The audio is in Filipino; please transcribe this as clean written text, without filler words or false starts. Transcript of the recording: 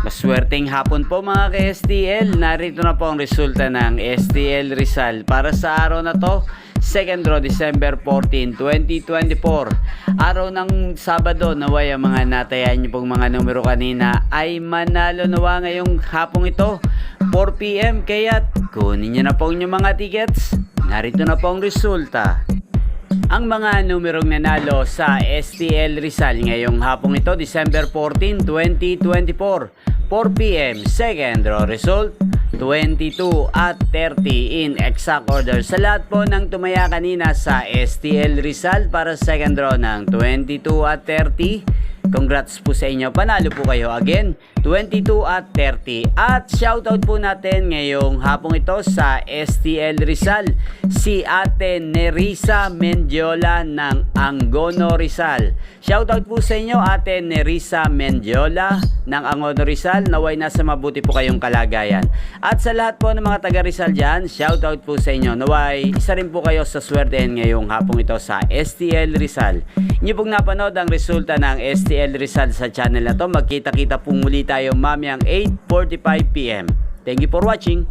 Maswerteng hapon po mga ka-STL. Narito na po ang resulta ng STL Rizal para sa araw na to, 2nd draw December 14, 2024. Araw ng Sabado, naway ang mga natayan niyo pong mga numero kanina ay manalo nawa ngayong hapong ito, 4 PM. Kaya kunin niyo na po yung mga tickets. Narito na po ang resulta. Ang mga numerong nanalo sa STL Rizal ngayong hapong ito, December 14, 2024, 4 PM, second draw result, 22 at 30 in exact order. Sa lahat po ng tumaya kanina sa STL Rizal para second draw ng 22 at 30, congrats po sa inyo. Panalo po kayo again, 22 at 30. At shoutout po natin ngayong hapong ito sa STL Rizal, si Ate Nerissa Mendiola ng Angono Rizal. Shoutout po sa inyo Ate Nerissa Mendiola ng Angono Rizal. Naway nasa mabuti po kayong kalagayan. At sa lahat po ng mga taga Rizal dyan, shoutout po sa inyo. Naway isa rin po kayo sa swertehin ngayong hapong ito sa STL Rizal. Inyo pong napanood ang resulta ng STL Rizal sa channel na to. Magkita-kita po muli tayo mamayang 8:45 PM. Thank you for watching.